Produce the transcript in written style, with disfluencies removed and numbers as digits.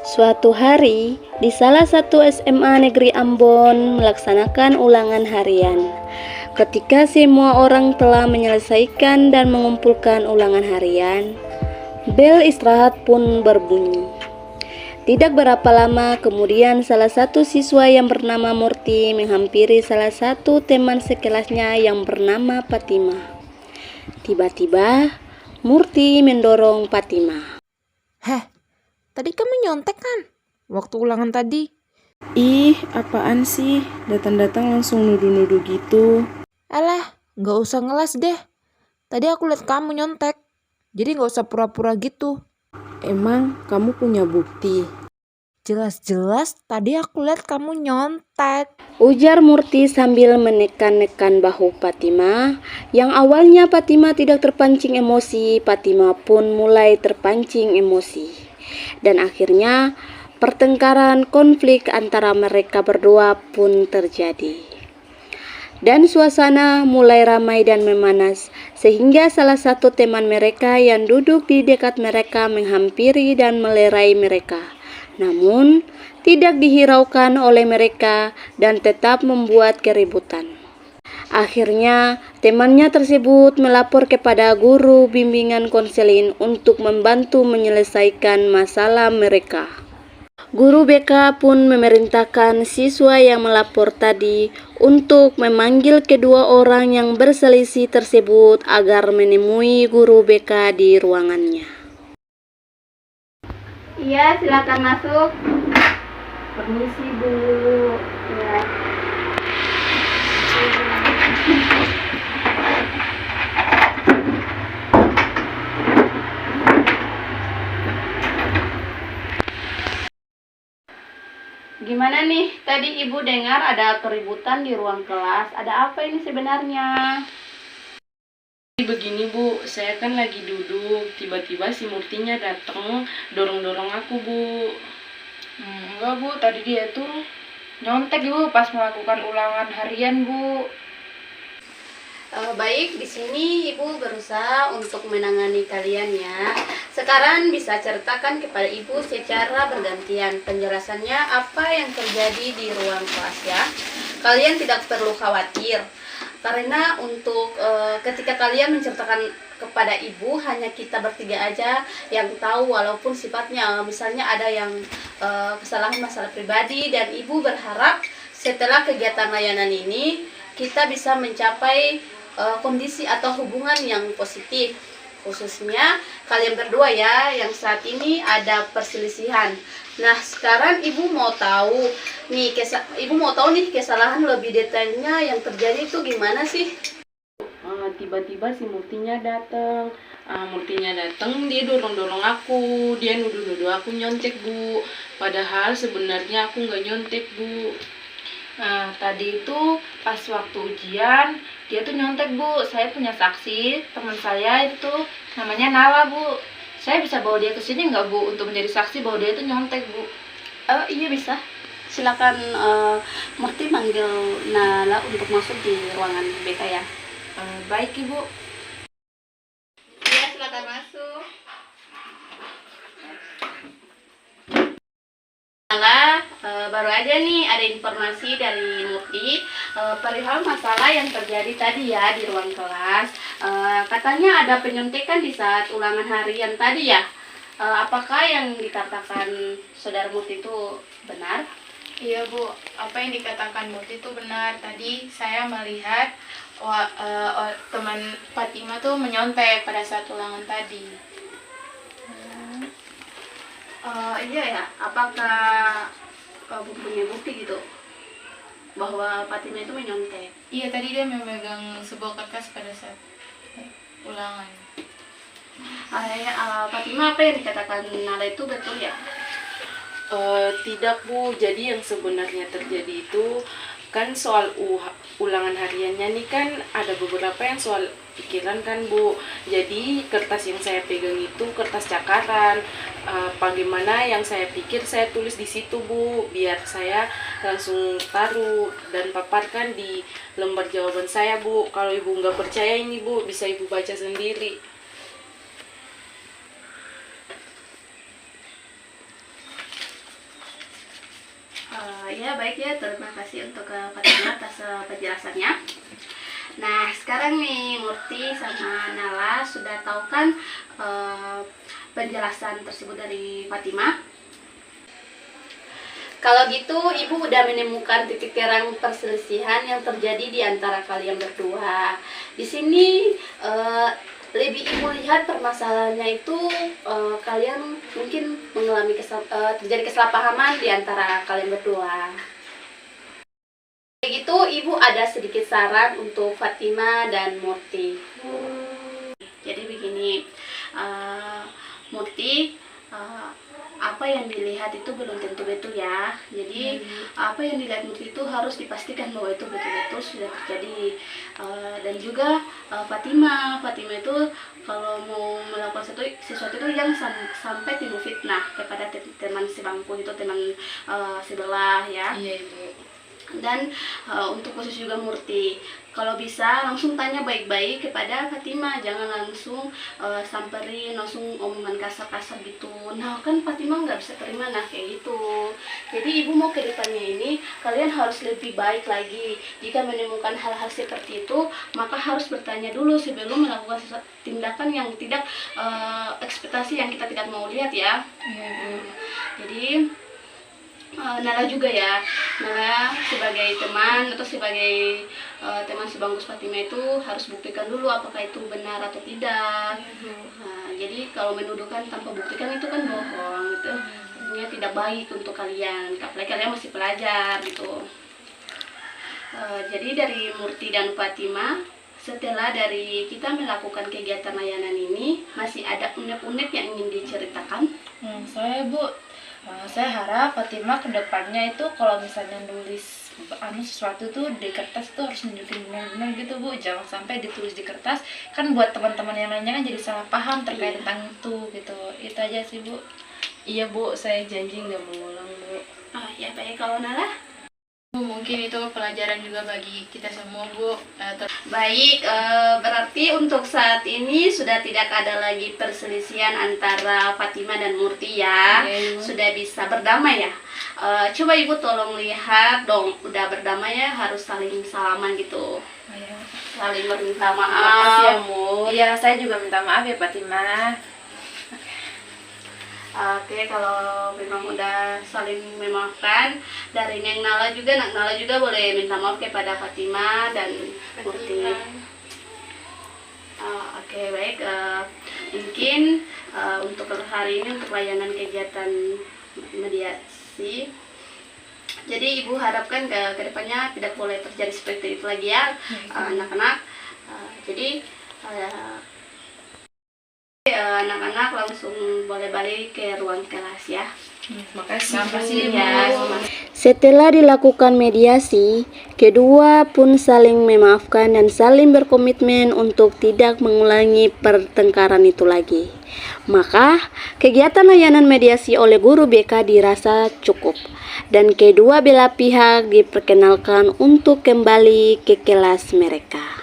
Suatu hari, di salah satu SMA Negeri Ambon melaksanakan ulangan harian. Ketika semua orang telah menyelesaikan dan mengumpulkan ulangan harian, bel istirahat pun berbunyi. Tidak berapa lama kemudian salah satu siswa yang bernama Murti menghampiri salah satu teman sekelasnya yang bernama Fatima. Tiba-tiba, Murti mendorong Fatima. Heh, tadi kamu nyontek kan? Waktu ulangan tadi. Ih, apaan sih? Datang-datang langsung nuduh-nuduh gitu. Alah, gak usah ngeles deh. Tadi aku lihat kamu nyontek. Jadi gak usah pura-pura gitu. Emang kamu punya bukti? Jelas-jelas tadi aku lihat kamu nyontek. Ujar Murti sambil menekan-nekan bahu Fatima. Yang awalnya Fatima tidak terpancing emosi, Fatima pun mulai terpancing emosi. Dan akhirnya pertengkaran konflik antara mereka berdua pun terjadi. Dan suasana mulai ramai dan memanas, sehingga salah satu teman mereka yang duduk di dekat mereka menghampiri dan melerai mereka. Namun, tidak dihiraukan oleh mereka dan tetap membuat keributan. Akhirnya, temannya tersebut melapor kepada guru bimbingan konseling untuk membantu menyelesaikan masalah mereka. Guru BK pun memerintahkan siswa yang melapor tadi untuk memanggil kedua orang yang berselisih tersebut agar menemui guru BK di ruangannya. Iya, silakan masuk. Permisi, Bu. Ya. Gimana nih? Tadi Ibu dengar ada keributan di ruang kelas. Ada apa ini sebenarnya? Begini Bu, saya kan lagi duduk, tiba-tiba si Murtinya datang dorong-dorong aku Bu. Enggak Bu, tadi dia tuh nyontek Bu pas melakukan ulangan harian Bu. Baik, di sini Ibu berusaha untuk menangani kalian ya. Sekarang bisa ceritakan kepada Ibu secara bergantian penjelasannya apa yang terjadi di ruang kelas ya. Kalian tidak perlu khawatir. Karena untuk ketika kalian menceritakan kepada Ibu, hanya kita bertiga aja yang tahu, walaupun sifatnya misalnya ada yang kesalahan masalah pribadi, dan Ibu berharap setelah kegiatan layanan ini kita bisa mencapai kondisi atau hubungan yang positif, khususnya kalian berdua ya yang saat ini ada perselisihan. Nah, sekarang Ibu mau tahu nih kesalahan lebih detailnya yang terjadi itu gimana sih? Tiba-tiba si Murtinya datang. Dia dorong-dorong aku, dia nuduh-nuduh aku nyontek Bu. Padahal sebenarnya aku nggak nyontek Bu. Nah, tadi itu pas waktu ujian dia tuh nyontek Bu. Saya punya saksi, teman saya itu namanya Nala Bu. Saya bisa bawa dia ke sini nggak Bu untuk menjadi saksi bahwa dia itu nyontek Bu? Iya bisa. Silakan Murti manggil Nala untuk masuk di ruangan BK ya. Baik Ibu. Iya, silakan masuk. Nala, baru aja nih ada informasi dari Murti perihal masalah yang terjadi tadi ya di ruang kelas. Katanya ada penyontekan di saat ulangan harian tadi ya. Apakah yang dikatakan saudara Murti itu benar? Iya Bu, apa yang dikatakan Murti itu benar. Tadi saya melihat teman Fatima tuh menyontek pada saat ulangan tadi. Iya ya, apakah punya bukti gitu bahwa Fatima itu menyontek? Iya, tadi dia memegang sebuah kertas pada saat ulangan. Fatima, apa yang dikatakan Nala itu betul ya? Tidak Bu, jadi yang sebenarnya terjadi itu kan soal ulangan hariannya nih kan ada beberapa yang soal pikiran kan Bu. Jadi kertas yang saya pegang itu kertas cakaran. Bagaimana yang saya pikir saya tulis di situ Bu, biar saya langsung taruh dan paparkan di lembar jawaban saya Bu. Kalau Ibu nggak percaya ini Bu, bisa Ibu baca sendiri. Ya baik ya, terima kasih untuk Fatima atas penjelasannya. Nah sekarang nih Murti sama Nala sudah tahu kan penjelasan tersebut dari Fatima. Kalau gitu ibu udah menemukan titik terang perselisihan yang terjadi di antara kalian berdua. Di sini lebih ibu lihat permasalahannya itu kalian mungkin mengalami terjadi kesalahpahaman di antara kalian berdua. Begitu ibu ada sedikit saran untuk Fatima dan Murti. Jadi begini, Murti, apa yang dilihat itu belum tentu betul ya. Jadi apa yang dilihat Murti itu harus dipastikan bahwa itu betul-betul sudah terjadi. Dan juga Fatima itu kalau mau melakukan sesuatu itu yang sampai timbul fitnah kepada teman sebangku itu, teman sebelah ya. Iya Ibu. Dan untuk khusus juga Murti, kalau bisa langsung tanya baik-baik kepada Fatima, jangan langsung samperin, langsung omongan kasar-kasar gitu. Nah kan Fatima nggak bisa terima kayak gitu. Jadi ibu mau ke depannya ini kalian harus lebih baik lagi. Jika menemukan hal-hal seperti itu, maka harus bertanya dulu sebelum melakukan tindakan yang tidak ekspektasi yang kita tidak mau lihat ya. Jadi Nala juga ya, Nala sebagai teman atau sebagai teman sebangkus Fatima itu harus buktikan dulu apakah itu benar atau tidak. Nah, jadi kalau menuduhkan tanpa buktikan itu kan bohong, itu artinya tidak baik untuk kalian, apalagi kalian masih pelajar gitu. Jadi dari Murti dan Fatima, setelah dari kita melakukan kegiatan layanan ini, masih ada unek-unek yang ingin diceritakan? Saya harap Fatima kedepannya itu kalau misalnya nulis sesuatu tuh di kertas tuh harus nunjukin benar-benar gitu Bu, jangan sampai ditulis di kertas, kan buat teman-teman yang lainnya kan jadi salah paham terkait tentang itu gitu. Itu aja sih Bu. Iya Bu, saya janji nggak mengulang Bu. Ya baik, kalau Nala? Mungkin itu pelajaran juga bagi kita semua Bu. Baik, berarti untuk saat ini sudah tidak ada lagi perselisihan antara Fatima dan Murti ya. Sudah bisa berdamai ya. Coba ibu tolong lihat dong, udah berdamai ya, harus saling salaman gitu. Saling meminta maaf. Makasih ya Mur. Iya, saya juga minta maaf ya Fatima. Oke, kalau memang udah saling memaafkan, dari Neng Nala juga, Nala juga boleh minta maaf kepada Fatima dan Murti. Oke, baik. Mungkin untuk hari ini untuk layanan kegiatan mediasi, jadi ibu harapkan ke depannya tidak boleh terjadi seperti itu lagi ya, anak-anak. Jadi anak-anak langsung boleh balik ke ruang kelas ya. Makasih Ya. Setelah dilakukan mediasi, kedua pun saling memaafkan dan saling berkomitmen untuk tidak mengulangi pertengkaran itu lagi. Maka, kegiatan layanan mediasi oleh guru BK dirasa cukup dan kedua belah pihak diperkenalkan untuk kembali ke kelas mereka.